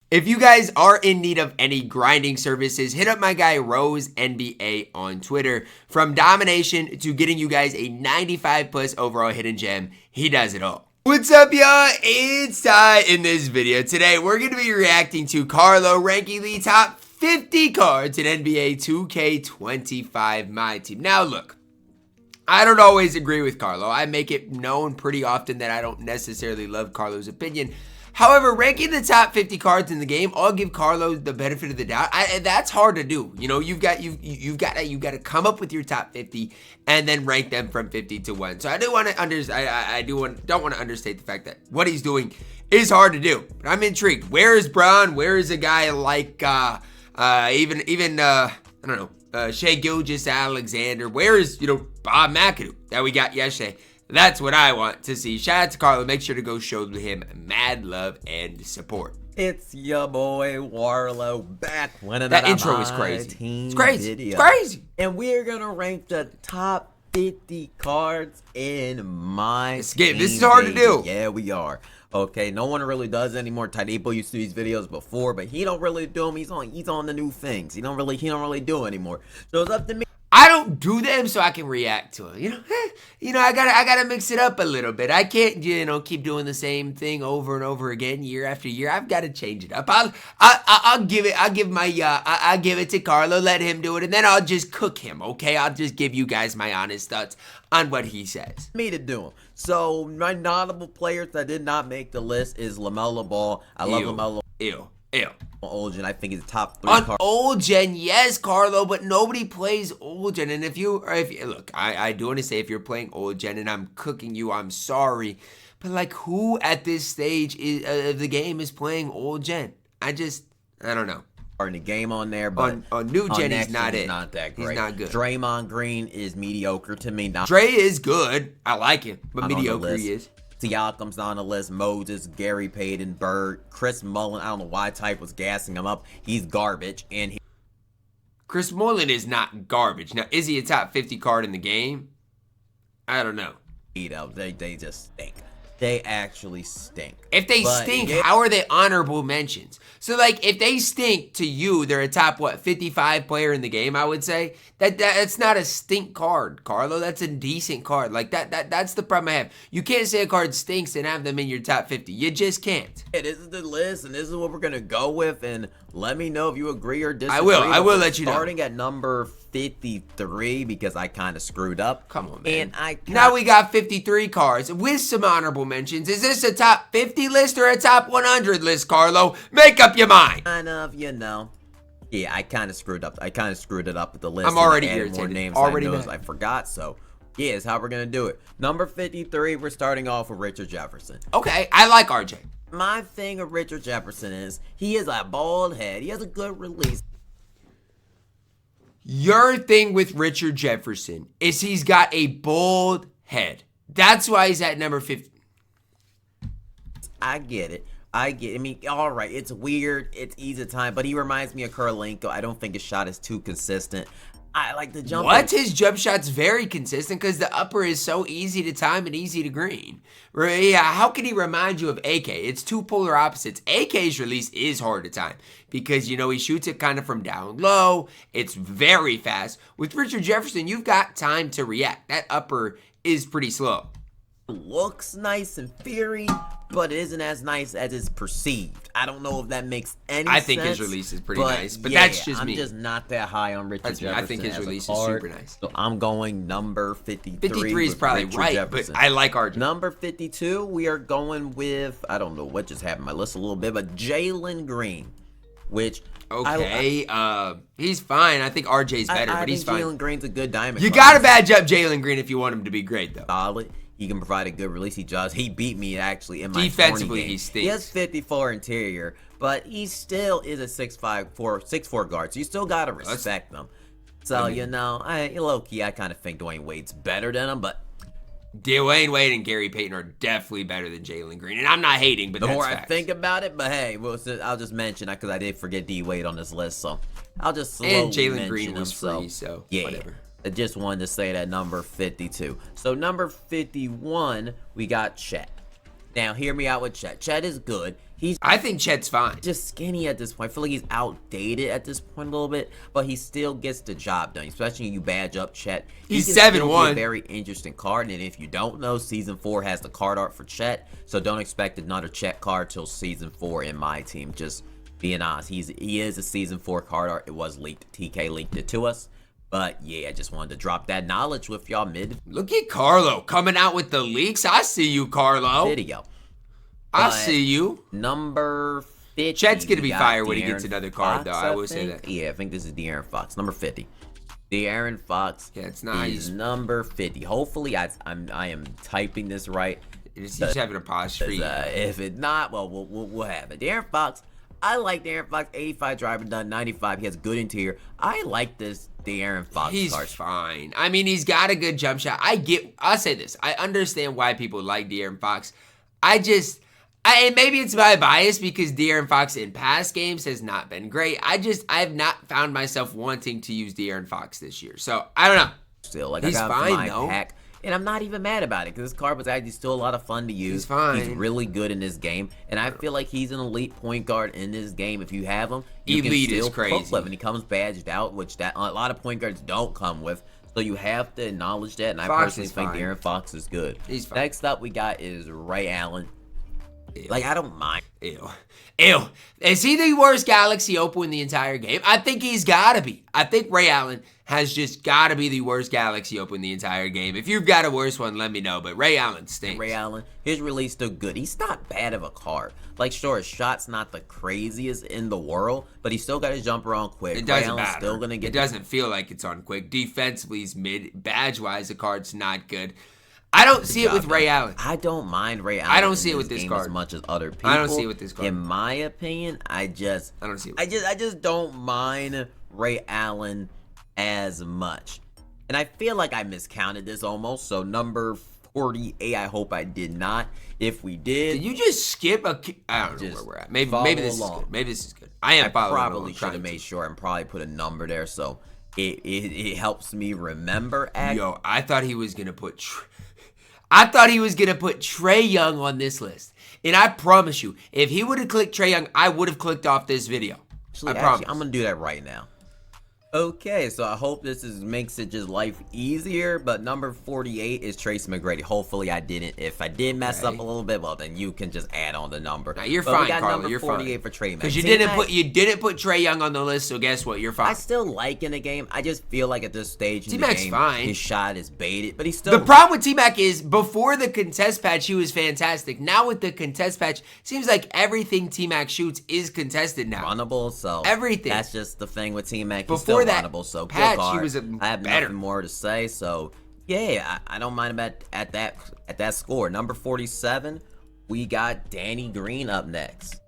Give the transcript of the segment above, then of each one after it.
If you guys are in need of any grinding services, hit up my guy Rose NBA on Twitter. From domination to getting you guys a 95 plus overall hidden gem, he does it all. What's up, y'all? It's Ty. In this video today, we're going to be reacting to Carlo ranking the top 50 cards in NBA 2K25 MyTeam. Now look, I don't always agree with Carlo. I make it known pretty often that I don't necessarily love Carlo's opinion. However, ranking the top 50 cards in the game, I'll give Carlo the benefit of the doubt. That's hard to do. You know, you've got to come up with your top 50 and then rank them from 50 to 1. So I do want to don't want to understate the fact that what he's doing is hard to do. But I'm intrigued. Where is Braun? Where is a guy like even I don't know, Shai Gilgeous-Alexander? Where is, Bob McAdoo that we got yesterday? That's what I want to see. Shout out to Carlo. Make sure to go show him mad love and support. It's your boy Warlow back. That intro is crazy. It's crazy. Video. It's crazy. And we're gonna rank the top 50 cards in my team. This is hard to do. Yeah, we are. Okay, no one really does anymore. TyDeBo used to do these videos before, but he don't really do them. He's on the new things. He don't really do anymore. So it's up to me. I don't do them so I can react to them. I gotta mix it up a little bit. I can't, keep doing the same thing over and over again year after year. I've got to change it up. I'll give it to Carlo. Let him do it, and then I'll just cook him. Okay, I'll just give you guys my honest thoughts on what he says. Me to do them. So my notable players that did not make the list is LaMelo Ball. I love LaMelo. Ew. Old Gen, I think he's top 3 on Old Gen, yes, Carlo, but nobody plays Old Gen. And if you look, I do want to say, if you're playing Old Gen and I'm cooking you, I'm sorry, but like, who at this stage of the game is playing Old Gen? I don't know. In the game on there, but on New Gen, he's not that great. He's not good. Draymond Green is mediocre to me. Dre is good. I like him, but mediocre he is. Siakam's on the list. Moses, Gary Payton, Bird, Chris Mullin. I don't know why Type was gassing him up. He's garbage. And Chris Mullin is not garbage. Now, is he a top 50 card in the game? I don't know. They just stink. They actually stink. If they stink, how are they honorable mentions? So, like, if they stink to you, they're a top, 55 player in the game, I would say. That's not a stink card, Carlo. That's a decent card. Like, that's the problem I have. You can't say a card stinks and have them in your top 50. You just can't. Yeah, this is the list, and this is what we're going to go with, and let me know if you agree or disagree. I will let you know. Starting at number 53, because I kind of screwed up. Come on, man. And now we got 53 cards with some honorable mentions. Is this a top 50 list or a top 100 list, Carlo? Make up your mind. Kind of, Yeah, I kind of screwed up. I kind of screwed it up with the list. I'm already irritated. More names I forgot, so yeah, it's how we're going to do it. Number 53, we're starting off with Richard Jefferson. Okay, I like RJ. My thing with Richard Jefferson is he is a bald head. He has a good release. Your thing with Richard Jefferson is he's got a bald head. That's why he's at number 50. I get it. I mean, all right, it's weird. It's easy time, but he reminds me of Kurolenko. I don't think his shot is too consistent. I like the jump. His jump shot's very consistent because the upper is so easy to time and easy to green. Yeah, how can he remind you of AK? It's two polar opposites. AK's release is hard to time because, he shoots it kind of from down low. It's very fast. With Richard Jefferson, you've got time to react. That upper is pretty slow. Looks nice in theory, but it isn't as nice as it's perceived. I don't know if that makes any sense. I think his release is pretty nice, but yeah, that's just me. I'm just not that high on Richard Jefferson. I think his release is super nice. So I'm going number 53. 53 is probably right, Jefferson. But I like RJ. Number 52, we are going with, I don't know what just happened. My list a little bit, but Jalen Green, which... Okay, he's fine. I think RJ's better, but he's fine. Jalen Green's a good diamond. You gotta badge up Jalen Green if you want him to be great, though. Solid. He can provide a good release. He beat me actually in my defensively. Game. He stinks. He has 54 interior, but he still is a 6'4" guard. So you still gotta respect them. So low key, I kind of think Dwayne Wade's better than him, but Dwayne Wade and Gary Payton are definitely better than Jalen Green, and I'm not hating, but the more facts. I think about it, but hey, I'll just mention that because I did forget D Wade on this list, so I'll just slowly and Jalen mention Green him, was free, so yeah. Whatever. I just wanted to say that number 52. So number 51, we got Chet. Now, hear me out with Chet. Chet is good. I think Chet's fine. Just skinny at this point. I feel like he's outdated at this point a little bit, but he still gets the job done, especially when you badge up Chet. He's 7-1. A very interesting card, and if you don't know, Season 4 has the card art for Chet, so don't expect another Chet card till Season 4 in my team. Just being honest, he is a Season 4 card art. It was leaked. TK leaked it to us. But yeah, I just wanted to drop that knowledge with y'all mid. Look at Carlo coming out with the leaks. I see you, Carlo. Video. I see you. Number 50. Chet's going to be fire when he gets another card, though. I will say that. Yeah, I think this is De'Aaron Fox. Number 50. De'Aaron Fox it's nice. Is number 50. Hopefully, I am typing this right. He's having a apostrophe. If it's not, well, we'll have it. De'Aaron Fox. I like De'Aaron Fox. 85 driver done, 95. He has good interior. I like this De'Aaron Fox He's card. fine. I mean, he's got a good jump shot. I'll say this. I understand why people like De'Aaron Fox. And maybe it's my bias because De'Aaron Fox in past games has not been great. I've not found myself wanting to use De'Aaron Fox this year. So, I don't know. Still, like, he's I got fine, my though. pack. And I'm not even mad about it because this card was actually still a lot of fun to use. He's fine. He's really good in this game. And I feel like he's an elite point guard in this game. If you have him, you elite can still is crazy. cook with him. And he comes badged out, which a lot of point guards don't come with. So you have to acknowledge that. And I personally think De'Aaron Fox is good. He's fine. Next up we got is Ray Allen. Ew. Like, I don't mind. Ew. Is he the worst Galaxy Opal in the entire game? I think he's got to be. I think Ray Allen has just got to be the worst Galaxy Opal in the entire game. If you've got a worse one, let me know. But Ray Allen stinks. Ray Allen, his release still good. He's not bad of a card. Like, sure, his shot's not the craziest in the world, but he still got his jumper on quick. It doesn't Ray Allen's matter. Still gonna get it doesn't feel like it's on quick. Defensively, he's mid. Badge-wise, the card's not good. I don't see it with Ray Allen. I don't mind Ray Allen. I don't see it with this card as much as other people. I don't see it with this card. In my opinion, I don't see it. I just don't mind Ray Allen as much. And I feel like I miscounted this almost. So number 48, I hope I did not. If we did you just skip a? I don't know where we're at. Maybe this is good. Maybe this is good. I probably should have made sure and probably put a number there so it helps me remember. Yo, I thought he was gonna put. I thought he was going to put Trae Young on this list. And I promise you, if he would have clicked Trae Young, I would have clicked off this video. I promise. I'm going to do that right now. Okay, so I hope this makes it just life easier, but number 48 is Tracy McGrady. Hopefully I didn't. If I did mess up a little bit, well, then you can just add on the number. Now, you're fine, Carlo. You're 48 fine. For Trae because you didn't put Trae Young on the list, so guess what? You're fine. I still like in the game. I just feel like at this stage in the game, fine. His shot is baited, but he's still. The problem with T-Mac is before the contest patch, he was fantastic. Now with the contest patch, seems like everything T-Mac shoots is contested now. Runnable, so everything. That's just the thing with T-Mac. He's Before still that runnable, so patch, he was I have nothing more to say, so yeah, I don't mind him at that score. Number 47, we got Danny Green up next.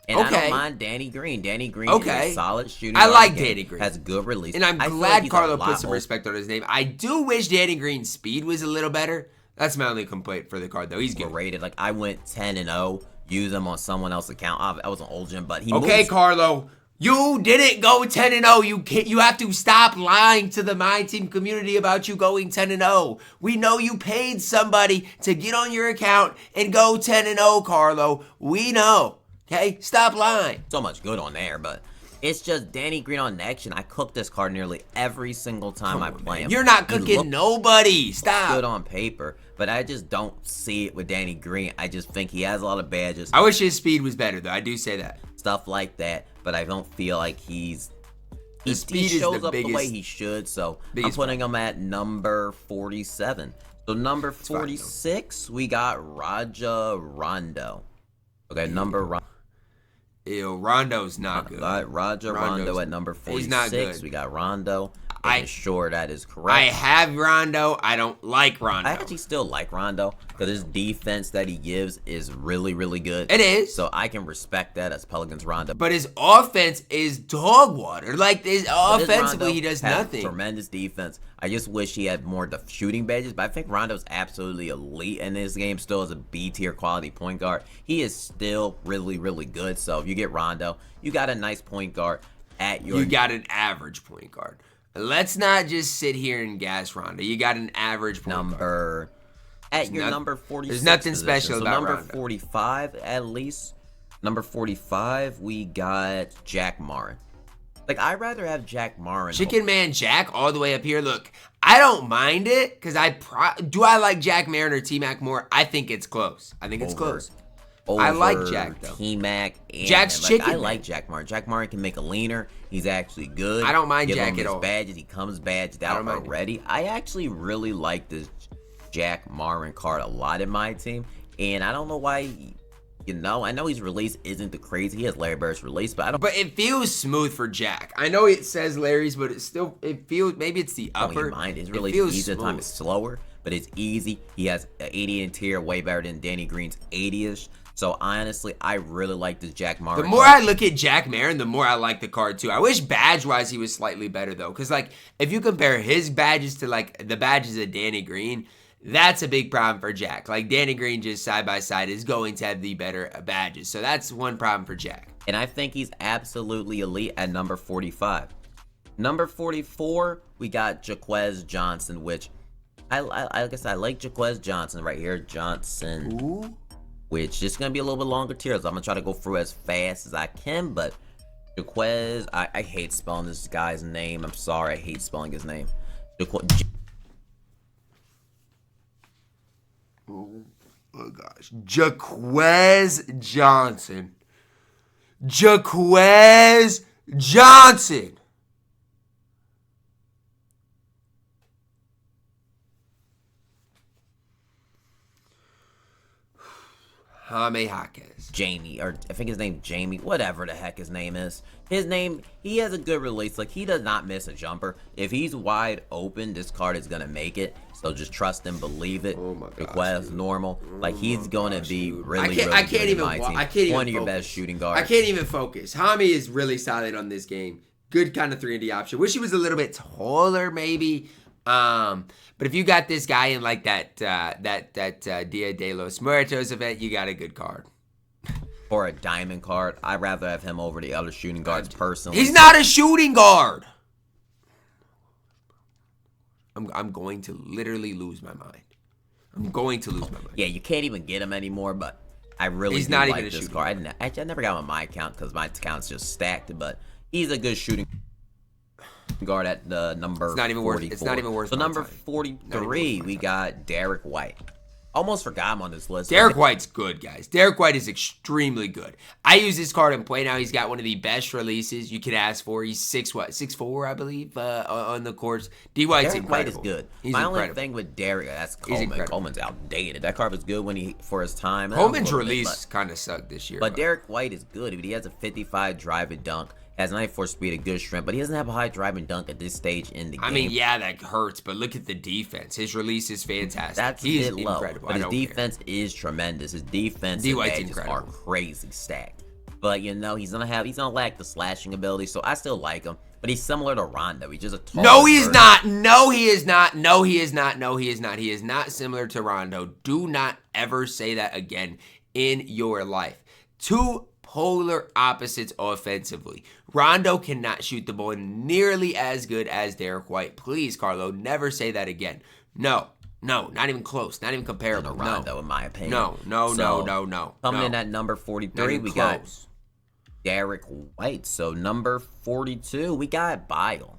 And I don't mind Danny Green. Danny Green is a solid shooter. I like Danny Green. Has good release. And I'm glad Carlo put some respect on his name. I do wish Danny Green's speed was a little better. That's my only complaint for the card, though. He's good. Rated. Like, I went 10-0, use him on someone else's account. I was an old gym, but he moves. Carlo. You didn't go 10-0. You have to stop lying to the MyTeam community about you going 10-0. We know you paid somebody to get on your account and go 10-0, Carlo. We know. Okay? Stop lying. So much good on there, but it's just Danny Green on next, and I cook this card nearly every single time I play him. You're not cooking nobody. Stop. Good on paper, but I just don't see it with Danny Green. I just think he has a lot of badges. I wish his speed was better, though. I do say that. Stuff like that, but I don't feel like he speed shows is the up biggest, the way he should, so I'm putting him at number 47. So number 46, we got Raja Rondo. Okay, Rondo's not good. Raja Rondo at number 46. He's not good. We got Rondo. I'm sure that is correct. I have Rondo. I don't like Rondo. I actually still like Rondo because his defense that he gives is really, really good. It is. So I can respect that as Pelicans Rondo. But his offense is dog water. Like, offensively, he does nothing. Tremendous defense. I just wish he had more of the shooting badges, but I think Rondo's absolutely elite in this game. Still as a B-tier quality point guard. He is still really, really good. So if you get Rondo, you got a nice point guard at your... You got an average point guard. Let's not just sit here and gas Rondo. You got an average point guard. at your number 46 There's nothing position. special so about number Rondo. 45, at least. Number 45, we got Jack Marin. Like, I'd rather have Jack Marin. Chicken Man Jack all the way up here. Look, I don't mind it because do I like Jack Marin or T-Mac more? I think it's close. I think it's close. I like Jack, though. T-Mac and Jack's like, chicken. I like Jack Marin. Jack Marin can make a leaner. He's actually good. I don't mind Give Jack him at his all. Badges. He comes badged out already. I actually really like this Jack Marin card a lot in my team, and I don't know why. You know, I know his release isn't the crazy. He has Larry Bird's release, but I don't. But it feels smooth for Jack. I know it says Larry's, but it feels, maybe it's the upper. Don't mind. His release easy at the time is slower, but it's easy. He has an 80 interior, way better than Danny Green's 80ish. So honestly, I really like this Jack Marin. The more I look at Jack Marin, the more I like the card too. I wish badge-wise he was slightly better though, because like if you compare his badges to like the badges of Danny Green, that's a big problem for Jack. Like Danny Green just side by side is going to have the better badges. So that's one problem for Jack. And I think he's absolutely elite at number 45. Number 44, we got Jaquez Johnson, which I guess I like Jaquez Johnson right here. Johnson. Ooh. Which is going to be a little bit longer tier, so I'm going to try to go through as fast as I can, but Jaquez, I hate spelling this guy's name. I'm sorry, I hate spelling his name. Oh gosh. Jaquez Johnson. Jaquez Johnson. Jaime Jaquez. Jamie, or I think his name's Jamie, whatever the heck his name is. His name, he has a good release. Like, he does not miss a jumper. If he's wide open, this card is going to make it. So just trust him, believe it. Oh my gosh, Request normal. Like, he's going to be really, I can't good even, in my team. I can't even One of your focus. best shooting guards. I can't even focus. Jaime is really solid on this game. Good kind of 3-and-D option. Wish he was a little bit taller, maybe. But if you got this guy in like that Dia de los Muertos event, you got a good card. Or a diamond card. I'd rather have him over the other shooting guards personally. He's not a shooting guard. I'm going to literally lose my mind. I'm going to lose my mind. Yeah, you can't even get him anymore, but I really He's do not like even a this shooting card. I never got him on my account because my account's just stacked, but he's a good shooting guard at the number It's not even 44. worth. It's not even worth. So my number time. 43, we got Derek White. Almost forgot him on this list. Derek White's good, guys. Derek White is extremely good. I use this card in play now. He's got one of the best releases you could ask for. He's 6'4", I believe, on the courts. D White's Derek incredible. White is good. He's My incredible. only thing with Derek, that's Coleman. Coleman's outdated. That card was good when for his time. Coleman's release kind of sucked this year. But Derek White is good. He has a 55 drive and dunk. Has 94 speed, a good strength, but he doesn't have a high drive and dunk at this stage in the game. I mean, yeah, that hurts, but look at the defense. His release is fantastic. That's He's a bit low, incredible. but his defense is tremendous. His defense badges are crazy stacked. But you know, he's gonna lack the slashing ability, so I still like him. But he's similar to Rondo. He's just a tall. No, he's not. No, he is not. No, he is not. No, he is not. He is not similar to Rondo. Do not ever say that again in your life. Two polar opposites offensively. Rondo cannot shoot the ball nearly as good as Derek White. Please, Carlo, never say that again. No, not even close. Not even comparable. To Rondo, in my opinion. No. Coming in at number 43, we got Derek White. So number 42, we got Bile.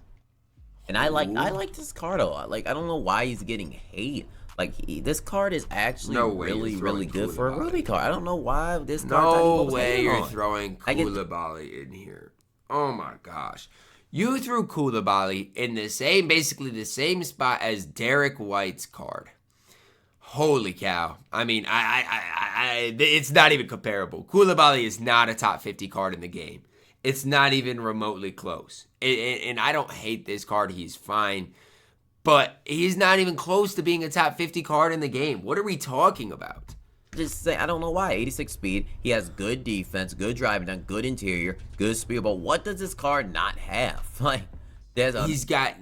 And I like this card a lot. Like, I don't know why he's getting hate. Like, this card is actually really good for a Ruby card. I don't know why this card. No way you're throwing Koulibaly in here. Oh my gosh. You threw Koulibaly in basically the same spot as Derek White's card. Holy cow. I mean, it's not even comparable. Koulibaly is not a top 50 card in the game. It's not even remotely close. And I don't hate this card. He's fine. But he's not even close to being a top 50 card in the game. What are we talking about? Just say, I don't know why. 86 speed. He has good defense, good driving dunk, good interior, good speed. But what does this card not have? Like, he's got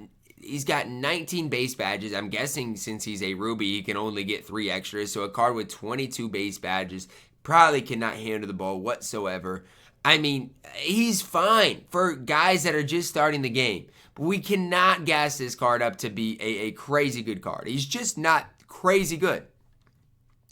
19 base badges. I'm guessing since he's a Ruby, he can only get 3 extras. So a card with 22 base badges probably cannot handle the ball whatsoever. I mean, he's fine for guys that are just starting the game. But we cannot gas this card up to be a crazy good card. He's just not crazy good.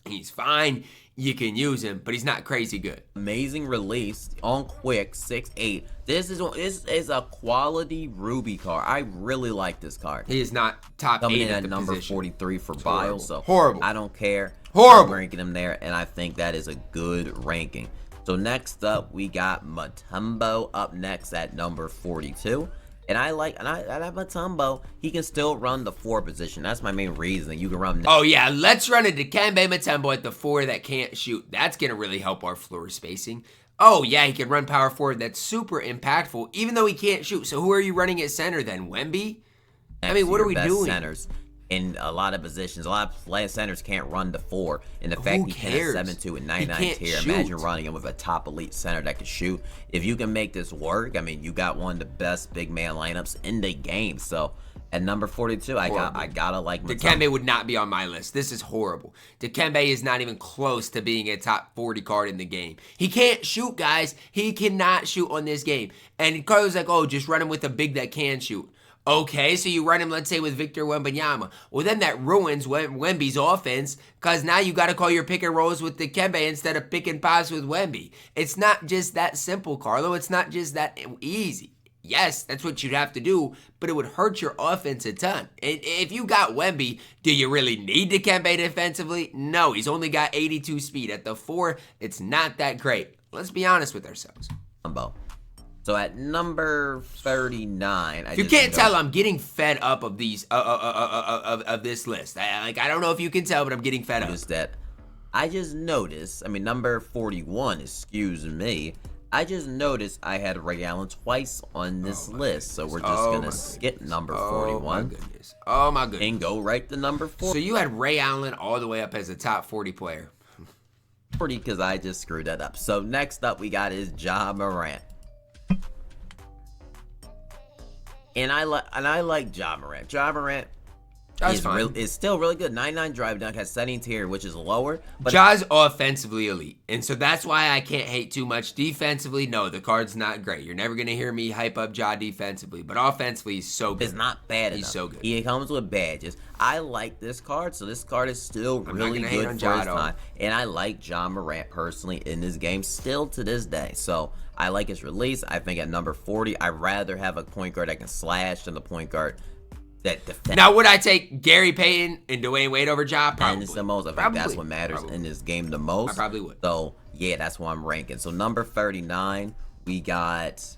He's fine. You can use him, but he's not crazy good. Amazing release on Quick 6'8". This is a quality Ruby card. I really like this card. He is not top Coming 8 in at at the number position. 43 for It's Biles, so horrible. I don't care. Horrible. I'm ranking him there, and I think that is a good ranking. So next up, we got Mutombo up next at number 42. And I like Mutombo. He can still run the 4 position. That's my main reason. You can run. Oh yeah, let's run a Dikembe Mutombo at the 4 that can't shoot. That's gonna really help our floor spacing. Oh yeah, he can run power forward. That's super impactful, even though he can't shoot. So who are you running at center then? Wemby? I mean, what are we doing? Centers in a lot of positions. A lot of centers can't run the 4. And the fact he can at 7'2" and 99 tier, imagine running him with a top elite center that can shoot. If you can make this work, I mean, you got one of the best big man lineups in the game. So at number 42, I gotta like Mutombo. Dikembe would not be on my list. This is horrible. Dikembe is not even close to being a top 40 card in the game. He can't shoot, guys. He cannot shoot on this game. And Carlos like, oh, just run him with a big that can shoot. Okay, so you run him, let's say, with Victor Wembanyama. Well, then that ruins Wemby's offense, because now you got to call your pick and rolls with Dikembe instead of pick and pass with Wemby. It's not just that simple, Carlo. It's not just that easy. Yes, that's what you'd have to do, but it would hurt your offense a ton. And if you got Wemby, do you really need Dikembe defensively? No, he's only got 82 speed. At the 4, it's not that great. Let's be honest with ourselves. So at number 39, you can't tell, I'm getting fed up of these of this list. I don't know if you can tell, but I'm getting fed up. I just noticed. I mean, number 41. Excuse me. I just noticed I had Ray Allen twice on this list, so we're just gonna skip number 41. Oh my goodness. Oh my goodness. And go right to number 40. So you had Ray Allen all the way up as a top 40 player. 40 because I just screwed that up. So next up we got is Ja Morant. And I like Ja Morant. Ja Morant is still really good. 99 drive dunk, has 17 tier, which is lower. But Ja's offensively elite. And so that's why I can't hate too much. Defensively, no, the card's not great. You're never going to hear me hype up Ja defensively. But offensively, he's so good. It's not bad enough. He's so good. He comes with badges. I like this card, so this card is still really good for his time. And I like Ja Morant personally in this game still to this day. So I like his release. I think at number 40, I'd rather have a point guard that can slash than the point guard that defends. Now, would I take Gary Payton and Dwayne Wade over Ja? Probably. And it's the most. I think that's what matters in this game the most. I probably would. So, yeah, that's why I'm ranking. So, number 39, we got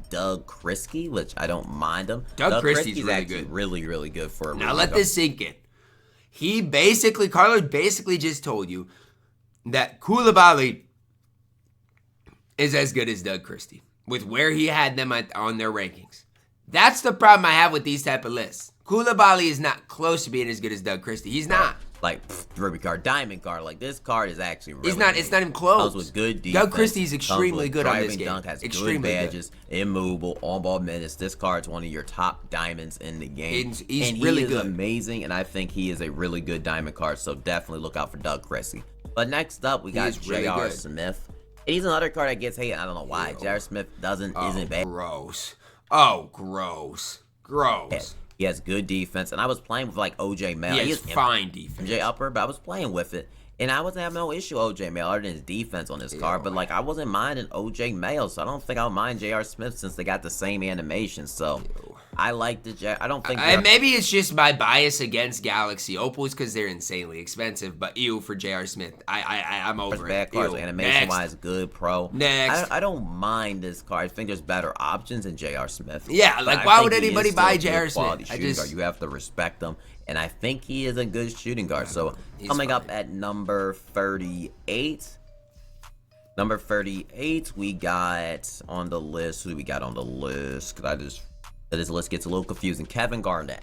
Doug Kriske, which I don't mind him. Doug Christie's really actually good. Really, really good for a Now, let this sink in. Carlo basically just told you that Koulibaly is as good as Doug Christie with where he had them on their rankings. That's the problem I have with these type of lists. Koulibaly is not close to being as good as Doug Christie. He's not. Like, Ruby card, Diamond card. Like, this card is actually really It's not even close. Comes with good defense. Doug Christie's extremely good on this game. Dunk, has extremely good badges, immovable, on-ball minutes. This card's one of your top diamonds in the game. He's really good. Amazing, and I think he is a really good diamond card, so definitely look out for Doug Christie. But next up, we got J.R. Smith. He's another card that gets hated. I don't know why. J.R. Smith isn't bad. Gross. Oh, gross. Gross. He has good defense, and I was playing with like OJ Mail. He has fine defense. MJ upper, but I was playing with it, and I wasn't having no issue with OJ Mail other than his defense on this card. But like I wasn't minding OJ Mail, so I don't think I'll mind J.R. Smith since they got the same animation. So I like the I don't think maybe it's just my bias against Galaxy Opals because they're insanely expensive. But ew for J.R. Smith, I'm over it. Bad cards, animation wise, good pro. Next, I don't mind this card. I think there's better options than J.R. Smith. Yeah, like why would anybody buy J.R. Smith? You have to respect them, and I think he is a good shooting guard. So coming up at number 38. Number 38, we got on the list. Who we got on the list? This list gets a little confusing. Kevin Garnett.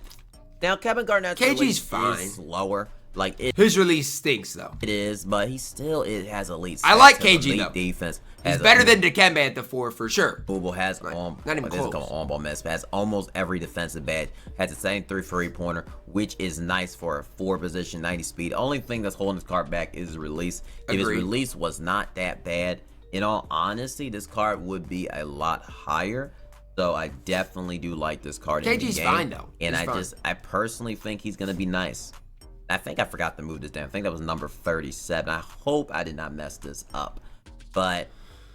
Now, Kevin Garnett's KG's fine. Is lower. Like his release stinks though. It is, but he still has elite. I like KG though. Defense. He's better than Dikembe at the 4 for sure. Opal has not even close. On-ball miss. Has almost every defensive badge. Has the same 3-3-pointer, which is nice for a 4 position, 90 speed. Only thing that's holding his card back is his release. If his release was not that bad, in all honesty, this card would be a lot higher. So I definitely do like this card. KG's fine though. And I personally think he's gonna be nice. I think I forgot to move this down. I think that was number 37. I hope I did not mess this up. But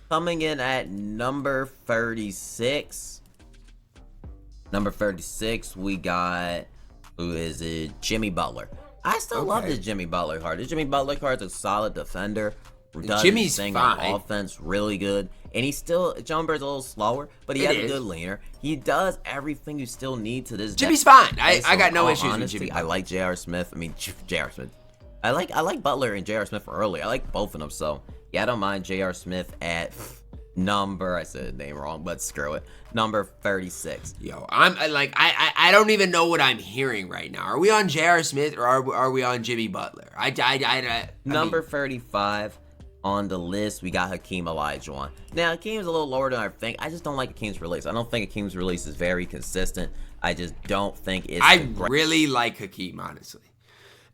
coming in at number 36. Number 36, we got, who is it? Jimmy Butler. I still love this Jimmy Butler card. This Jimmy Butler card is a solid defender. Does Jimmy's thing fine. on offense really good. And he's still, Jumper's a little slower, but he has a good leaner. He does everything you still need to this. Jimmy's fine. I got no issues with Jimmy. I like J.R. Smith. I mean, J.R. Smith. I like Butler and J.R. Smith early. I like both of them. So, yeah, I don't mind J.R. Smith at number, I said the name wrong, but screw it. Number 36. Yo, I don't even know what I'm hearing right now. Are we on J.R. Smith or are we on Jimmy Butler? Number 35 on the list, we got Hakeem Olajuwon. Now, Hakeem's a little lower than I think. I just don't like Hakeem's release. I don't think Hakeem's release is very consistent. I just don't think it's... I really like Hakeem, honestly.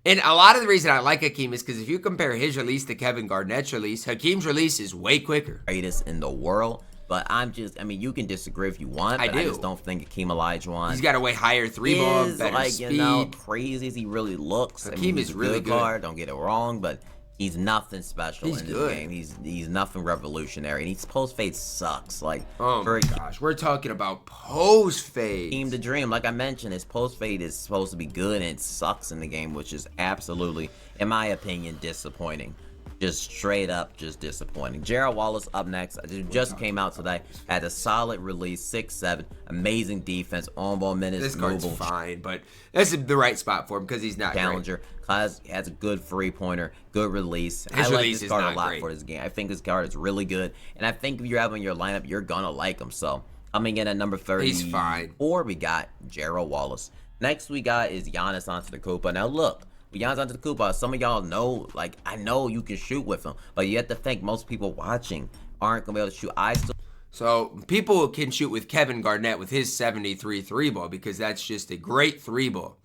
And a lot of the reason I like Hakeem is because if you compare his release to Kevin Garnett's release, Hakeem's release is way quicker. Greatest in the world. But I mean, you can disagree if you want, but I just don't think Hakeem Olajuwon. He's got a way higher three ball, better speed. You know, crazy as he really looks. Hakeem is really good. Card, don't get it wrong, but he's nothing special in this game. He's nothing revolutionary, and his post fade sucks. Like, oh my gosh, we're talking about post fade. Team to dream, like I mentioned, his post fade is supposed to be good, and it sucks in the game, which is absolutely, in my opinion, disappointing. Just straight up, just disappointing. Gerald Wallace up next. It just came out today. Had a solid release, 6'7", amazing defense, on-ball minutes. This card's fine, but that's the right spot for him because he's not challenger. Has a good three-pointer, good release. His I release like this is card not a lot great for this game. I think this card is really good, and I think if you have him in your lineup, you're gonna like him. So coming in at number 30, he's fine. Or we got Gerald Wallace. Next we got is Giannis Antetokounmpo. Now look. Giannis Antetokounmpo, some of y'all know, like, I know you can shoot with him, but you have to think most people watching aren't going to be able to shoot. So people can shoot with Kevin Garnett with his 73 three ball because that's just a great three ball.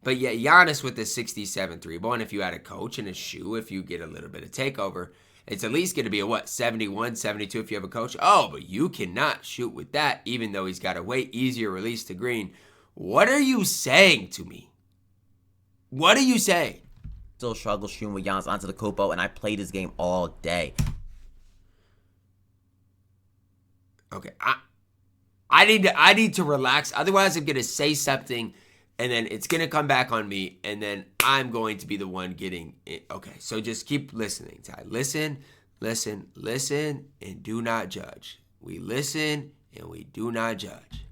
But yet Giannis with the 67 three ball, and if you add a coach and a shoe, if you get a little bit of takeover, it's at least going to be a 71, 72 if you have a coach. Oh, but you cannot shoot with that, even though he's got a way easier release to green. What are you saying to me? What are you saying? Still struggle shooting with Giannis Antetokounmpo, and I played this game all day. Okay, I need to relax. Otherwise, I'm gonna say something, and then it's gonna come back on me, and then I'm going to be the one getting it. Okay, so just keep listening, Ty. Listen, and do not judge. We listen and we do not judge.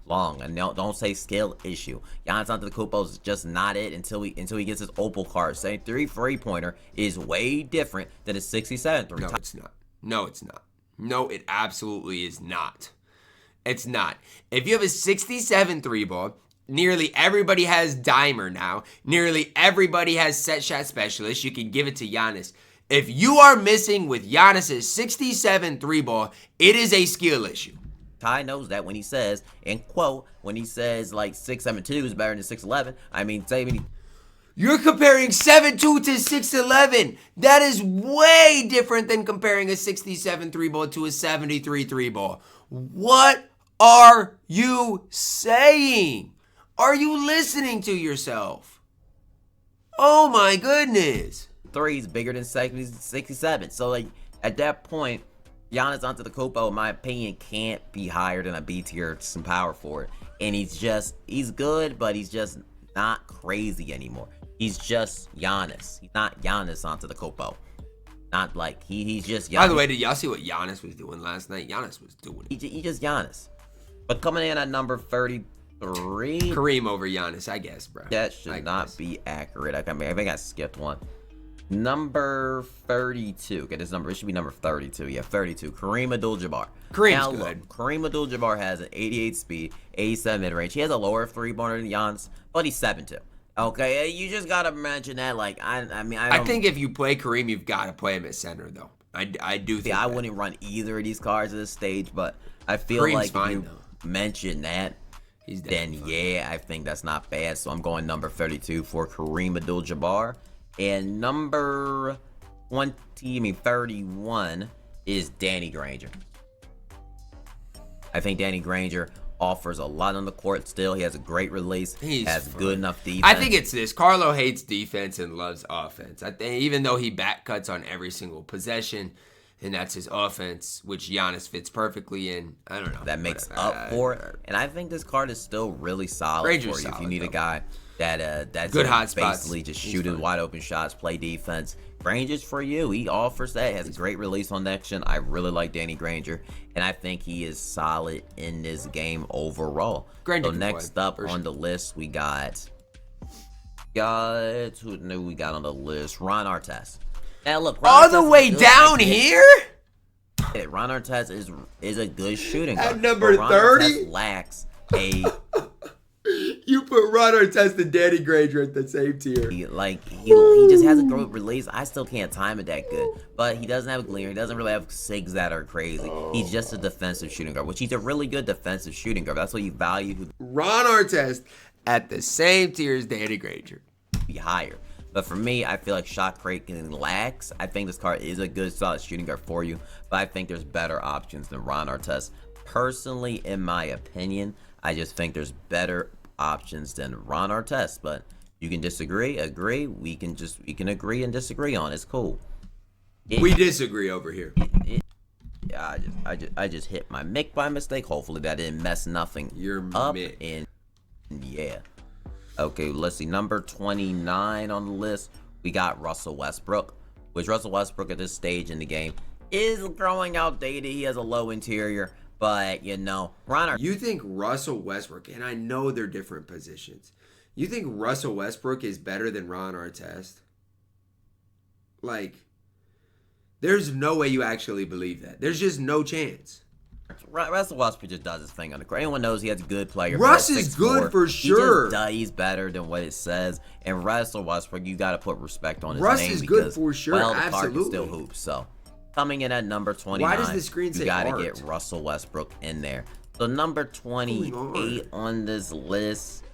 Long, and don't say skill issue. Giannis Antetokounmpo is just not it until he gets his Opal card. Saying three-pointer is way different than a 67 three. No, it's not. No, it's not. No, it absolutely is not. It's not. If you have a 67 three ball, nearly everybody has dimer now. Nearly everybody has set shot specialist. You can give it to Giannis. If you are missing with Giannis's 67 three ball, it is a skill issue. Ty knows that when he says, and quote, when he says like 6'7" is better than 6'11", I mean, you're comparing 7'2" to 6'11". That is way different than comparing a 67 three ball to a 73 three ball. What are you saying? Are you listening to yourself? Oh my goodness. 3 is bigger than 67. So like at that point, Giannis Antetokounmpo, in my opinion, can't be higher than a B tier, some power forward. And he's good, but he's just not crazy anymore. He's just Giannis. He's not Giannis Antetokounmpo. Not like he's just Giannis. By the way, did y'all see what Giannis was doing last night? Giannis was doing it. He just Giannis. But coming in at number 33. Kareem over Giannis, I guess, bro. That should not be accurate. I think I skipped one. Number 32. Okay, this number, it should be number 32. Yeah, 32. Kareem Abdul-Jabbar. Kareem's good. Kareem Abdul-Jabbar has an 88 speed, 87 mid-range. He has a lower three-pointer than Giannis, but he's 7'2". Okay, you just gotta mention that. Like, I think if you play Kareem, you've got to play him at center, though. I do think I wouldn't run either of these cards at this stage, but I feel Kareem's like fine, if you mention that, then yeah, I think that's not bad. So I'm going number 32 for Kareem Abdul-Jabbar. And number 31 is Danny Granger. I think Danny Granger offers a lot on the court still. He has a great release. Has good enough defense. I think it's this. Carlo hates defense and loves offense. I think even though he back cuts on every single possession, and that's his offense, which Giannis fits perfectly in. I don't know. That makes up for it. And I think this card is still really solid Granger's for you. solid, if you need a guy that's good hot spots. Basically just shooting wide open shots, play defense. Granger's for you. He offers that. He has a great release on action. I really like Danny Granger, and I think he is solid in this game overall. Granger so next up on the list, we got who knew we got on the list? Ron Artest. Now look, all the way down here. Ron Artest is a good shooting at guard. number 30. Lacks a. You put Ron Artest and Danny Granger at the same tier. He just has a great release. I still can't time it that good, but he doesn't have a gleamer. He doesn't really have sigs that are crazy. He's just a defensive shooting guard, which he's a really good defensive shooting guard. That's what you value. Ron Artest at the same tier as Danny Granger. Be higher. But for me, I feel like shot creating lacks. I think this card is a good, solid shooting guard for you, but I think there's better options than Ron Artest. Personally, in my opinion, I just think there's better options than Ron Artest. But you can disagree, agree. We can agree and disagree on it. It's cool. We disagree over here. Yeah, I just hit my mic by mistake. Hopefully that didn't mess nothing up. And yeah. Okay, let's see. Number 29 on the list, we got Russell Westbrook, which Russell Westbrook at this stage in the game is growing outdated. He has a low interior, but, you know, You think Russell Westbrook, and I know they're different positions, you think Russell Westbrook is better than Ron Artest? Like, there's no way you actually believe that. There's just no chance. Russell Westbrook just does his thing on the court. Anyone knows he has a good player. Russ is good for sure. He's better than what it says. And Russell Westbrook, you got to put respect on his Russ name. Russ is good for sure. Well, the absolutely. card can still hoop. So coming in at number 29, why does the screen say you got to art? get Russell Westbrook in there. So number 28 on this list,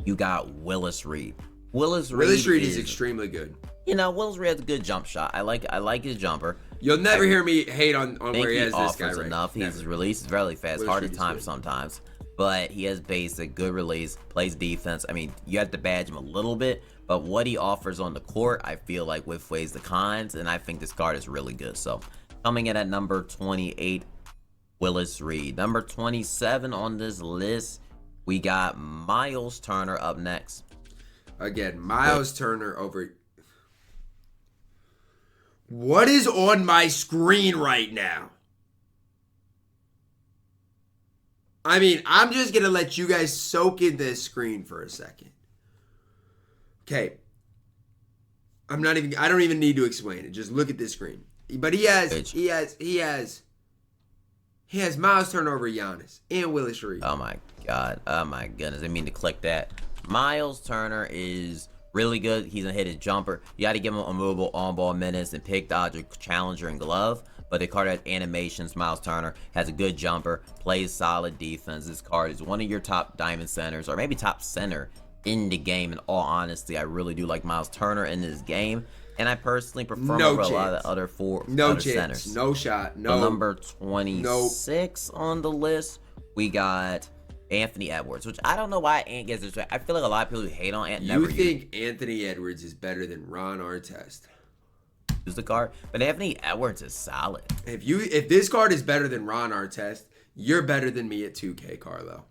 you got Willis Reed. Willis Reed is extremely good. You know, Willis Reed has a good jump shot. I like his jumper. You'll never hear me hate on where he has this guy right. Enough. His release is really fast, hard to time sometimes, but he has basic, good release, plays defense. I mean, you have to badge him a little bit, but what he offers on the court, I feel like weighs the cons, and I think this card is really good. So coming in at number 28, Willis Reed. Number 27 on this list, we got Miles Turner up next. Again, Miles Turner over... What is on my screen right now? I mean, I'm just going to let you guys soak in this screen for a second. Okay. I don't even need to explain it. Just look at this screen. But he has Miles Turner over Giannis and Willis Reed. Oh my God. Oh my goodness. I didn't mean to click that. Miles Turner is really good. He's gonna hit his jumper. You got to give him a movable on-ball minutes and pick, dodger, challenger, and glove. But the card has animations. Miles Turner has a good jumper, plays solid defense. This card is one of your top diamond centers, or maybe top center in the game. In all honesty, I really do like Miles Turner in this game, and I personally prefer him over a lot of the other centers. No shot. No. So number 26 on the list, we got Anthony Edwards, which I don't know why Ant gets this. I feel like a lot of people who hate on Ant never think Anthony Edwards is better than Ron Artest? Use the card, but Anthony Edwards is solid. If this card is better than Ron Artest, you're better than me at 2K, Carlo.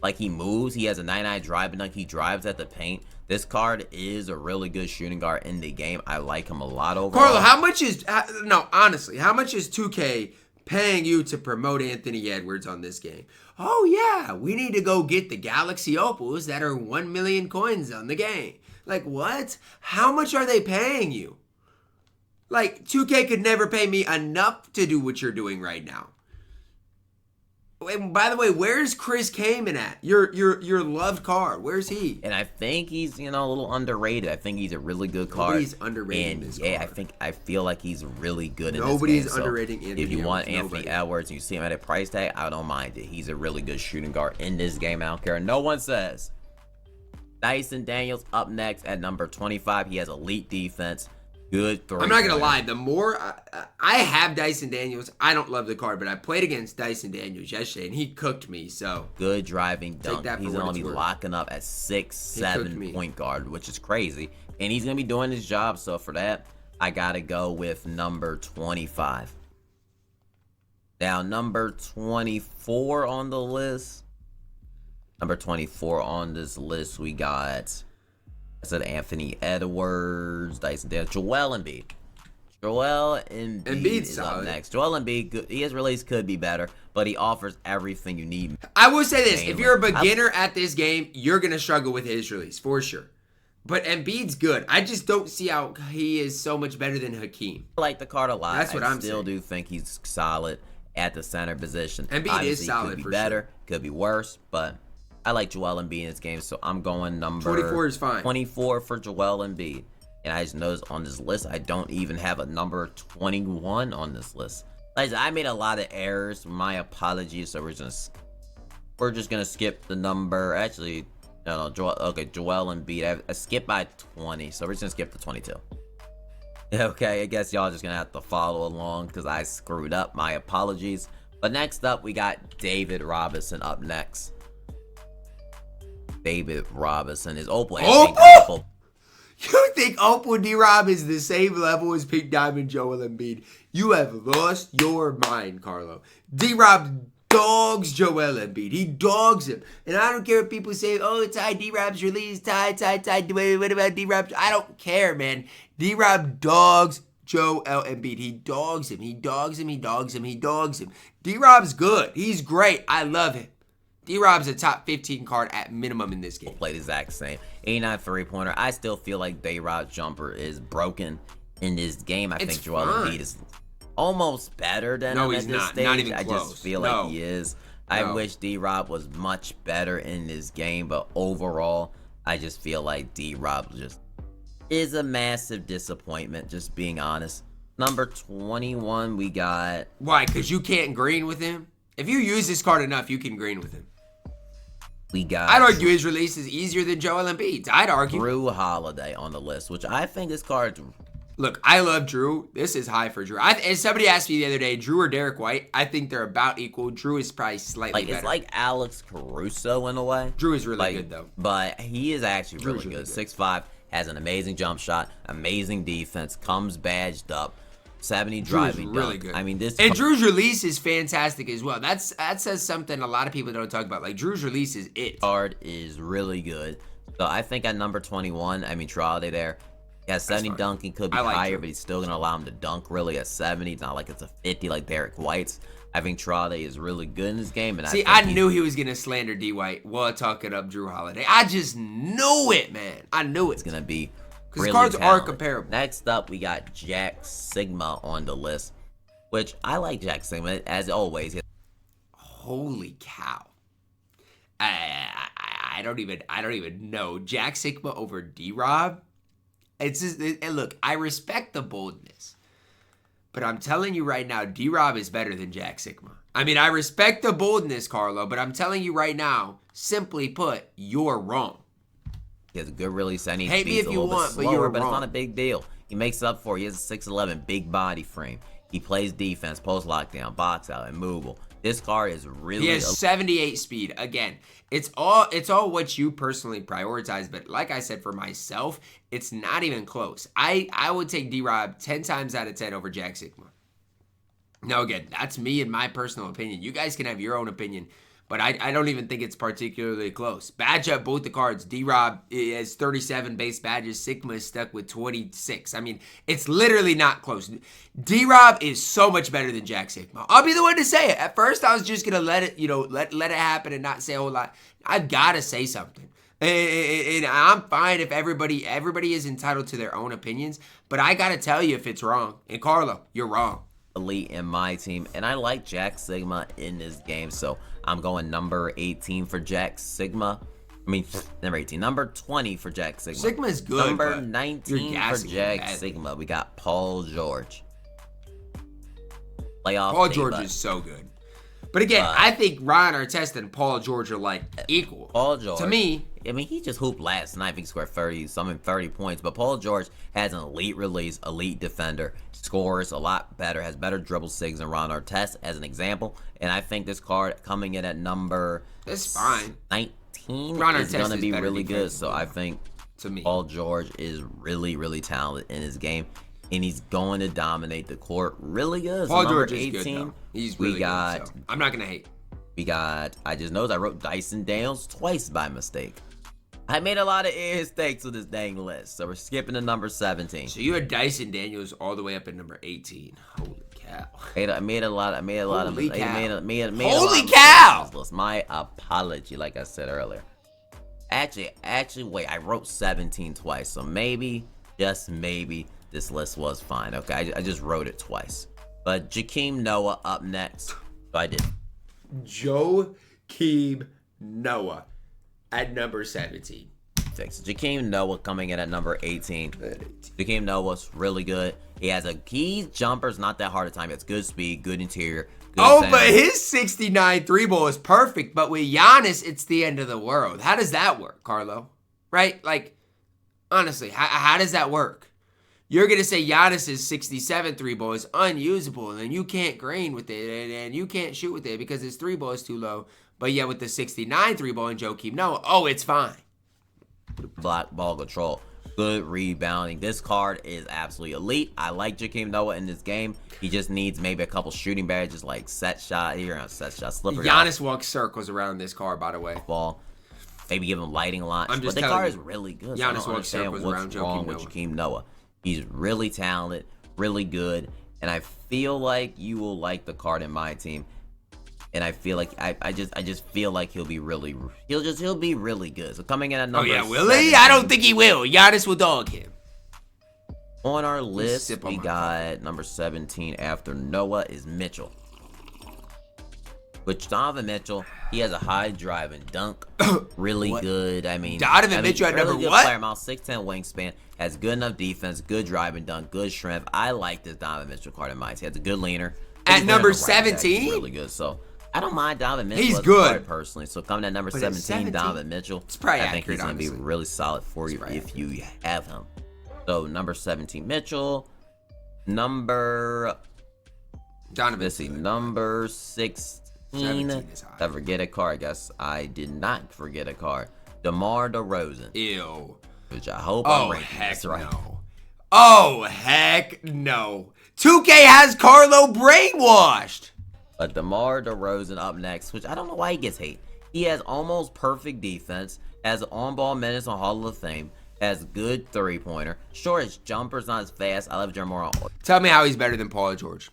Like, he moves, he has a 99 drive, and like he drives at the paint. This card is a really good shooting guard in the game. I like him a lot overall. Carlo, how much is 2K paying you to promote Anthony Edwards on this game? Oh yeah, we need to go get the Galaxy Opals that are 1 million coins on the game. Like, what? How much are they paying you? Like, 2K could never pay me enough to do what you're doing right now. And by the way, where's Chris Kaman at? Your loved card. Where's he? And I think he's, a little underrated. I think he's a really good card. Nobody's underrating this card. I feel like he's really good in Nobody's this game. underrating Anthony Edwards. If you want Edwards, Anthony Edwards and you see him at a price tag, I don't mind it. He's a really good shooting guard in this game. I don't care. No one says. Dyson Daniels up next at number 25. He has elite defense. Good three. I'm not gonna lie. The more I have Dyson Daniels, I don't love the card, but I played against Dyson Daniels yesterday, and he cooked me. So good driving dunk. He's gonna be worth. locking up at 6'7" point guard, which is crazy, and he's gonna be doing his job. So for that, I gotta go with number 25. Now number 24 on the list. Number 24 on this list, we got. I said Anthony Edwards, Dyson Daniels, Joel Embiid. Joel Embiid is solid. Up next. Joel Embiid, his release could be better, but he offers everything you need. I will say this: if you're a beginner at this game, you're gonna struggle with his release for sure. But Embiid's good. I just don't see how he is so much better than Hakeem. I like the card a lot. That's what I'm still saying. Do think he's solid at the center position. Embiid Obviously, is solid could be for better, sure. Could be worse, but I like Joel Embiid in this game, so I'm going number 24 is fine. 24 for Joel Embiid. And I just noticed on this list, I don't even have a number 21 on this list. Like, I made a lot of errors. My apologies. So we're just gonna skip the number. Actually, no, Joel Embiid. I skipped by 20, so we're just gonna skip the 22. Okay, I guess y'all just gonna have to follow along because I screwed up. My apologies. But next up, we got David Robinson up next. David Robinson is Opal. Opal? You think Opal D-Rob is the same level as Pink Diamond Joel Embiid? You have lost your mind, Carlo. D-Rob dogs Joel Embiid. He dogs him. And I don't care if people say, oh, Ty D-Rob's release. Ty. What about D-Rob? I don't care, man. D-Rob dogs Joel Embiid. He dogs him. He dogs him. He dogs him. He dogs him. D-Rob's good. He's great. I love him. D-Rob's a top 15 card at minimum in this game. Played the exact same. 89 3-pointer. I still feel like D-Rob's jumper is broken in this game. I think Joel Embiid is almost better than him at this stage. Not even close. I just feel like he is. I wish D-Rob was much better in this game, but overall, I just feel like D-Rob just is a massive disappointment, just being honest. Number 21, we got... Why? Because you can't green with him? If you use this card enough, you can green with him. We got... I'd argue his release is easier than Joel Embiid's. I'd argue. Drew Holiday on the list, which I think this card... Look, I love Drew. This is high for Drew. And somebody asked me the other day, Drew or Derek White? I think they're about equal. Drew is probably slightly better. It's like Alex Caruso in a way. Drew is really good, though. But he is actually really good. 6'5", has an amazing jump shot, amazing defense, comes badged up. 70 driving really dunk. good. I mean, this and Drew's release is fantastic as well. That says something a lot of people don't talk about. Like Drew's release is it. Card is really good. So I think at number 21, I mean Troydan there. He has 70 dunking, could be higher, Drew. but he's still gonna allow him to dunk really at 70. It's not like it's a 50 like Derek White's. I think Troydan is really good in this game. And I knew he was gonna slander D White while talking up Drew Holiday. I just knew it, man. I knew it. It's gonna be. Because cards are comparable. Next up, we got JxmyHighroller on the list, which I like JxmyHighroller as always. Holy cow! I don't even know JxmyHighroller over D-Rob. It's just, and look, I respect the boldness, but I'm telling you right now, D-Rob is better than JxmyHighroller. I mean, I respect the boldness, Carlo, but I'm telling you right now, simply put, you're wrong. He has a good release. And he hate me if you want, slower, but you're but wrong. It's not a big deal. He makes up for it. He has a 6'11", big body frame. He plays defense, post lockdown, box out, and movable. This card is really. He has 78 speed. Again, it's all what you personally prioritize. But like I said, for myself, it's not even close. I would take D-Rob 10 times out of 10 over JxmyHighroller. Now again, that's me and my personal opinion. You guys can have your own opinion. But I don't even think it's particularly close. Badge up both the cards. D-Rob has 37 base badges. Sigma is stuck with 26. I mean, it's literally not close. D-Rob is so much better than JxmyHighroller. I'll be the one to say it. At first, I was just going to let it, let it happen and not say a whole lot. I've got to say something. And I'm fine if everybody is entitled to their own opinions. But I got to tell you if it's wrong. And Carlo, you're wrong. Elite in my team, and I like JxmyHighroller in this game, so I'm going number 18 for JxmyHighroller. I mean, number 18, number 20 for JxmyHighroller. Sigma is good. Number 19 for JxmyHighroller. We got Paul George. Paul George is so good. But again, I think Ron Artest and Paul George are like equal. Paul George to me I mean, he just hooped last night. I think he scored 30 points. But Paul George has an elite release, elite defender, scores a lot better, has better dribble sigs than Ron Artest, as an example. And I think this card coming in at number 19 Ron is going to be really good. So I think to me, Paul George is really, really talented in his game. And he's going to dominate the court really good. Paul So George number 18, is good, though. He's really good. So I'm not going to hate. We got, I just noticed I wrote Dyson Daniels twice by mistake. I made a lot of mistakes with this dang list. So we're skipping to number 17. So you had Dyson Daniels all the way up at number 18. Holy cow. I made a lot of Holy mistakes. cow. Holy cow. My apology, like I said earlier. Actually, wait, I wrote 17 twice. So maybe, just maybe, this list was fine. Okay, I just wrote it twice. But JxmyHighroller up next. So I did. JxmyHighroller at number 17. JxmyHighroller coming in at number 18. JxmyHighroll's really good. He's jumper's not that hard to time. It's good speed, good interior. Good center. But his 69 3-ball is perfect. But with Giannis, it's the end of the world. How does that work, Carlo? Right? Like, honestly, how does that work? You're going to say Giannis's 67 3-ball is unusable, and then you can't green with it, and you can't shoot with it because his 3-ball is too low. But yeah, with the 69 3-ball and JxmyHighroller, oh, it's fine. Block ball control, good rebounding. This card is absolutely elite. I like JxmyHighroller in this game. He just needs maybe a couple shooting badges like set shot here and set shot slipper. Giannis walks circles around this card, by the way. Ball. Maybe give him lighting a lot. But the card is really good. Giannis walks circles around JxmyHighroller. He's really talented, really good, and I feel like you will like the card in my team. And I feel like I just feel like he'll be really good. So coming in at number 17. Will he? I don't think he will. Giannis will dog him. On our list, we got number 17 after Noah is Mitchell. Which Donovan Mitchell, he has a high drive and dunk. Really good. I mean, Donovan Mitchell at really number good what? Player, about 6'10 wingspan, has good enough defense, good drive and dunk, good strength. I like this Donovan Mitchell card in my team. He has a good leaner. At number 17? Really good. So I don't mind Donovan Mitchell. He's good Personally. So coming at number 17, Donovan Mitchell. It's probably I think he's going to be really solid for you if you have him. So number 17, Mitchell. Number Donovan. Let's see, number 16. I forget a card. I guess I did not forget a card. DeMar DeRozan. Ew. Which I hope I'm ranking heck this right. No. Oh, heck no. 2K has Carlo brainwashed. But DeMar DeRozan up next, which I don't know why he gets hate. He has almost perfect defense, has on-ball minutes on Hall of Fame, has good three-pointer. Sure, his jumper's not as fast. I love Jermore. Tell me how he's better than Paul George.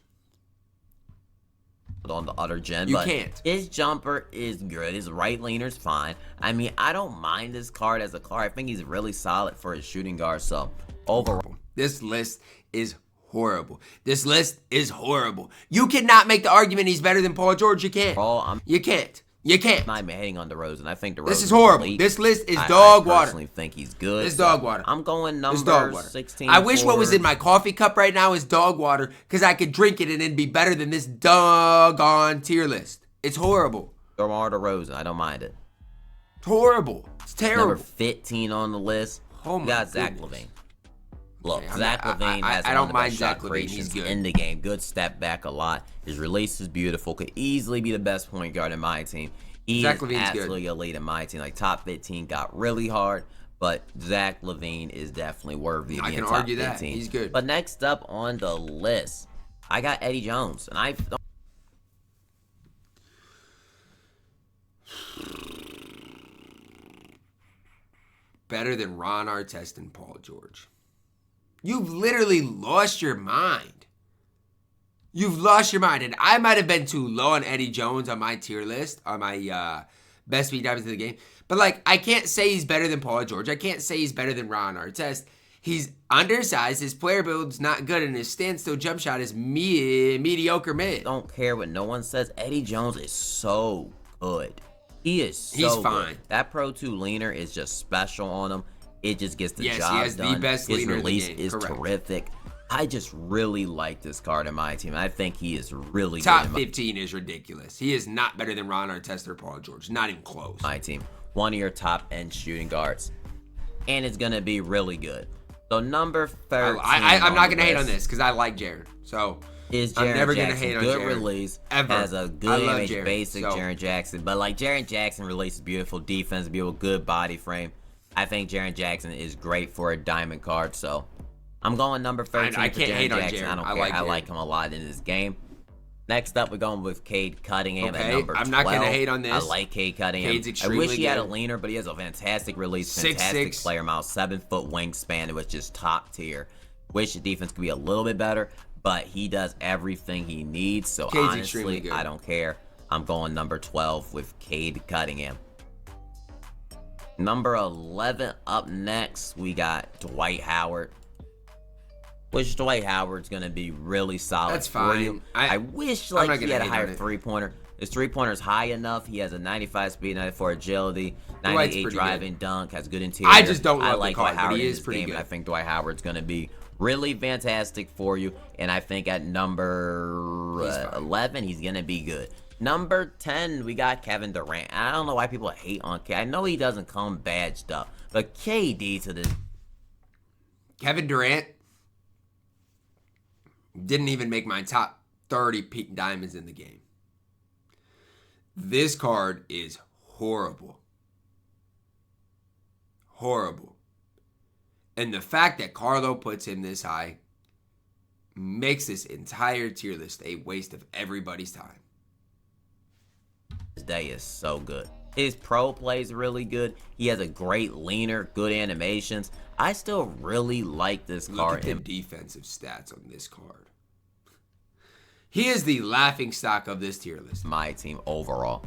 On the other gen, you but can't. His jumper is good. His right leaner's fine. I mean, I don't mind this card as a card. I think he's really solid for his shooting guard. So overall, this list is horrible. This list is horrible. You cannot make the argument he's better than Paul George. You can't. You can't. You can't. I'm not hating on DeRozan. I think DeRozan. This is horrible. Elite. This list is dog water. I personally think he's good. It's dog water. I'm going number 16. I wish what was in my coffee cup right now is dog water because I could drink it and it'd be better than this doggone tier list. It's horrible. DeMar DeRozan. I don't mind it. It's horrible. It's terrible. Number 15 on the list. Oh my got Zach goodness. LaVine. Look, Zach LaVine has I one don't of the mind best Zach shot LaVine. creations He's good in the game. Good step back a lot. His release is beautiful. Could easily be the best point guard in my team. He is absolutely elite in my team. Like top 15 got really hard, but Zach LaVine is definitely worthy of being top 15. I can argue that. He's good. But next up on the list, I got Eddie Jones, and I don't. Better than Ron Artest and Paul George. You've literally lost your mind. You've lost your mind. And I might have been too low on Eddie Jones on my tier list, on my best speed diamonds in the game. But, like, I can't say he's better than Paul George. I can't say he's better than Ron Artest. He's undersized. His player build's not good, and his standstill jump shot is mediocre mid. Don't care what no one says. Eddie Jones is so good. He is so He's fine. Good. That Pro 2 leaner is just special on him. It just gets the job done. Yes, he has the best leaner in the game. His release is terrific. I just really like this card in my team. I think he is really Top good. Top 15 is ridiculous. He is not better than Ron Artest or Paul George. Not even close. My team. one of your top end shooting guards, and it's gonna be really good. So number 13. I'm not gonna hate on this because I like Jaren. So is I'm Jaren never Jackson. gonna hate on Good Jaren. release. Ever. Has a good image, Jaren, basic so. Jaren Jackson. But like Jaren Jackson releases beautiful defense, beautiful good body frame. I think Jaren Jackson is great for a diamond card. So I'm going number 13 I for can't Jaren hate on Jackson. Jaren. I don't care. Like I like him a lot in this game. Next up, we're going with Cade Cunningham at number 12. I'm not gonna hate on this. I like Cade Cunningham. Cade's I extremely wish he had a good. leaner, but he has a fantastic release, 6'6". fantastic player mount, 7-foot wingspan, which is top tier. Wish the defense could be a little bit better, but he does everything he needs. So Cade's honestly, good. I don't care. I'm going number 12 with Cade Cunningham. Number 11 up next, we got Dwight Howard. Which Dwight Howard's going to be really solid. That's for fine. you. I wish he had a higher it. three-pointer. His three-pointer is high enough. He has a 95 speed, 94 agility, 98 driving, dunk, has good interior. I just don't love like the card, Dwight Howard but he in is this pretty game, good. and I think Dwight Howard's going to be really fantastic for you. And I think at number 11, he's going to be good. Number 10, we got Kevin Durant. I don't know why people hate on K. I know he doesn't come badged up, but KD to this. Kevin Durant didn't even make my top 30 peak diamonds in the game. This card is horrible. Horrible. And the fact that Carlo puts him this high makes this entire tier list a waste of everybody's time. This day is so good. His pro play is really good. He has a great leaner, good animations. I still really like this card. Look at the defensive stats on this card. He is the laughing stock of this tier list. My team overall.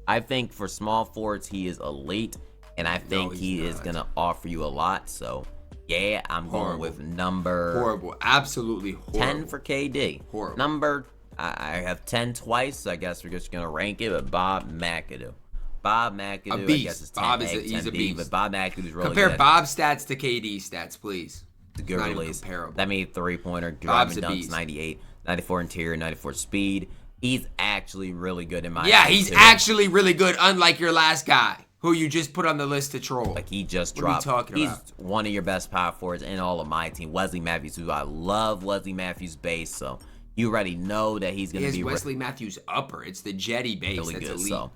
I think for small forwards, he is elite, and I think he is going to offer you a lot. So, yeah, I'm going with number... Horrible. Absolutely horrible. 10 for KD. Horrible. Number... I have 10 twice, so I guess we're just going to rank it, but Bob McAdoo. Bob McAdoo, A beast. I guess, is 10 Bob egg, he's 10 a B, beast. but Bob McAdoo is really Compare good. Bob's stats to KD's stats, please. It's a good release. Comparable. That means three-pointer, Bob's driving a dunks, beast. 98, 94 interior, 94 speed. He's actually really good in my Yeah, opinion, he's too. actually really good, unlike your last guy, who you just put on the list to troll. Like, he just What are you dropped. talking He's about? one of your best power forwards in all of my team. Wesley Matthews, who I love Wesley Matthews' base, so you already know that he's going to be Wesley Matthews upper. It's the Jetty base. really That's good. elite. So,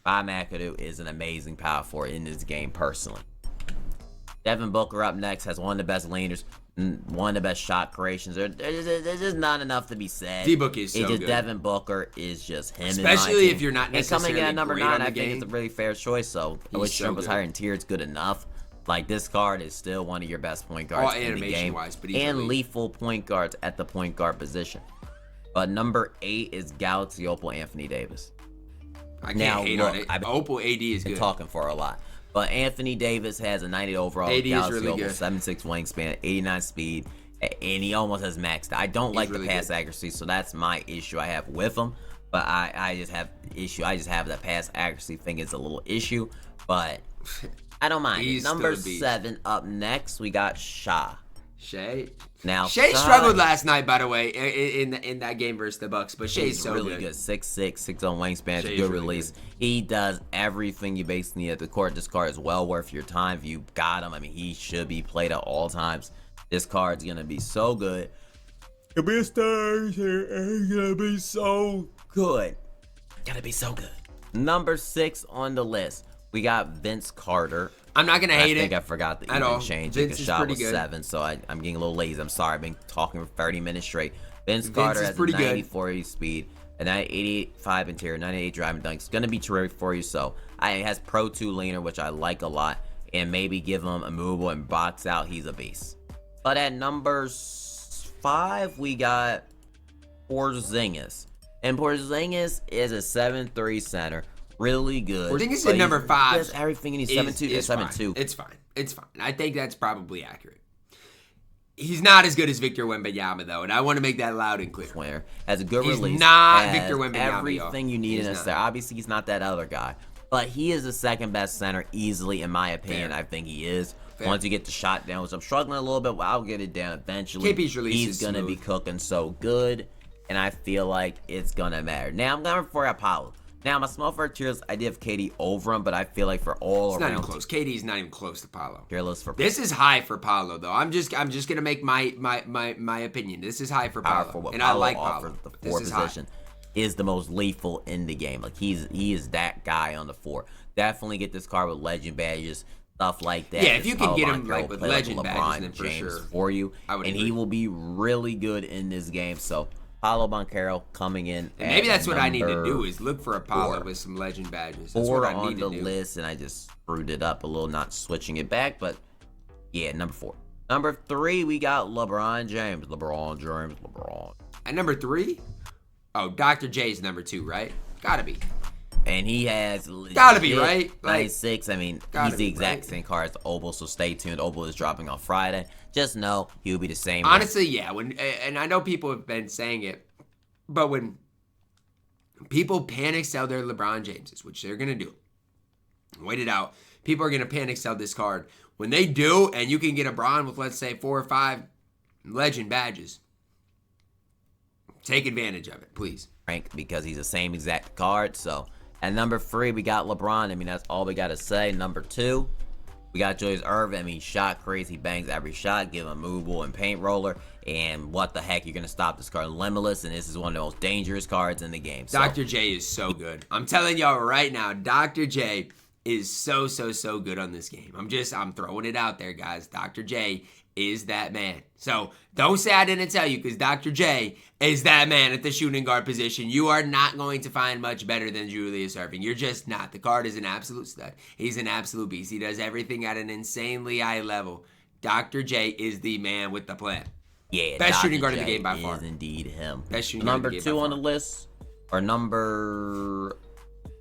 Bob McAdoo is an amazing power forward in this game, personally. Devin Booker up next has one of the best leaners, one of the best shot creations. There's just not enough to be said. D-Book is so it's just good. Devin Booker is just him. Especially in my if you're not team. And coming in necessarily at number great 9, on the I think game. it's a really fair choice. So I wish so Shrimp was good. higher in tier. It's good enough. Like, this card is still one of your best point guards in the game. animation-wise, but he's and elite. lethal point guards at the point guard position. But number 8 is Galaxy Opal Anthony Davis. I can't Now, hate look, on it. I've been- Opal AD is Been good. talking for a lot. But Anthony Davis has a 90 overall, AD is Galaxy really Opal, good. 7'6" wingspan, 89 speed, and he almost has maxed. I don't like really the pass good. accuracy, so that's my issue I have with him. But I just have issue. I just have that pass accuracy thing is a little issue, but I don't mind. He's Number still a beast. 7 up next, we got Shah. Shea. Now Shea Shah struggled last night, by the way, in that game versus the Bucks. But Shea's He's so really good. 6'6", 6'0" wingspan, Shea's good really release. good. He does everything you basically need at the court. This card is well worth your time. If you got him, I mean, he should be played at all times. This card's gonna be so good. Gonna be a star here. It's gonna be so good. Gotta be so good. Number 6 on the list, we got Vince Carter. I'm not gonna hate I think it. I forgot to at even all. change it Vince because is shot pretty was good. 7, so I'm getting a little lazy. I'm sorry. I've been talking for 30 minutes straight. Vince Carter is has a pretty good. 94 speed, a 88.5 interior, 98 driving dunk. It's gonna be terrific for you. So it has Pro 2 leaner, which I like a lot, and maybe give him a movable and box out. He's a beast. But at number 5, we got Porzingis, and Porzingis is a 7'3" center. Really good. Porzingis But at number 5. Does everything in his 7'2" to 7'2". It's fine. It's fine. I think that's probably accurate. He's not as good as Victor Wembanyama, though, and I want to make that loud and clear. Winner has a good He's release. not has Victor Wembanyama, everything you need He's in a not. center. Obviously, he's not that other guy, but he is the second best center easily, in my opinion. Fair. I think he is. Fair. Once you get the shot down, which I'm struggling a little bit, well, I'll get it down eventually. KP's release He's is gonna be smooth. cooking so good, and I feel like it's gonna matter. Now I'm going for Apollo. Now, my small forward tier list, I did have KD over him, but I feel like for all it's around, not even close. KD's not even close to Paolo. Tier list for this is high for Paolo though. I'm just gonna make my opinion. This is high for Paolo, and I like Paolo. The 4 position is the most lethal in the game. Like he is that guy on the 4. Definitely get this card with legend badges, stuff like that. Yeah, if you can get him Carlo like with play legend LeBron badges, then for James sure for you, I would and agree. he will be really good in this game. So Paolo Banchero coming in. And maybe that's what I need to do is look for a Paolo with some legend badges. That's 4 what I on need the to do. list, and I just screwed it up a little, not switching it back, but yeah, number 4. Number 3, we got LeBron James. At number 3, oh, Dr. J's number 2, right? Gotta be. And he has Gotta be, right? Like, 96. I mean, he's the exact same card as Opal, so stay tuned. Opal is dropping on Friday. Just know he'll be the same. Honestly, yeah. And I know people have been saying it, but when people panic sell their LeBron Jameses, which they're gonna do, wait it out. People are gonna panic sell this card. When they do, and you can get a Bron with, let's say, 4 or 5 legend badges, take advantage of it, please. Rank because he's the same exact card. So at number 3, we got LeBron. I mean, that's all we got to say. Number 2, we got Julius Erving. I mean, shot crazy, bangs every shot, give him movable and paint roller. And what the heck, you're going to stop this card limitless, and this is one of the most dangerous cards in the game. So, Dr. J is so good. I'm telling y'all right now, Dr. J is so good on this game. I'm throwing it out there, guys. Dr. J is that man. So don't say I didn't tell you, because Dr. J is that man at the shooting guard position. You are not going to find much better than Julius Erving. You're just not. The card is an absolute stud. He's an absolute beast. He does everything at an insanely high level. Dr. J is the man with the plan. Yeah, best Dr. shooting guard in the J game by far. is indeed him. Best shooting number guard in the game 2 by on far. the list, or number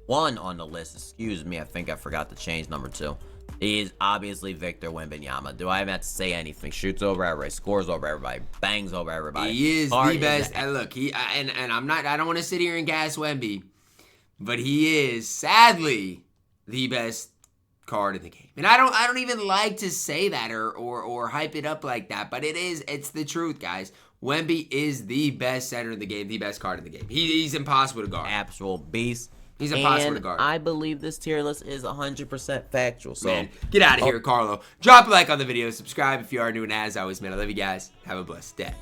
1 on the list, excuse me, I think I forgot to change number 2, is obviously Victor Wembanyama. Do I even have to say anything? Shoots over everybody, scores over everybody, bangs over everybody. He is the best. And look, I don't want to sit here and gas Wemby, but he is sadly the best card in the game. And I don't even like to say that or hype it up like that, but it's the truth, guys. Wemby is the best center in the game, the best card in the game. He's impossible to guard. Actual beast. He's impossible to guard. I believe this tier list is 100% factual. So man, get out of here, Carlo. Drop a like on the video. Subscribe if you are new. And as always, man, I love you guys. Have a blessed day.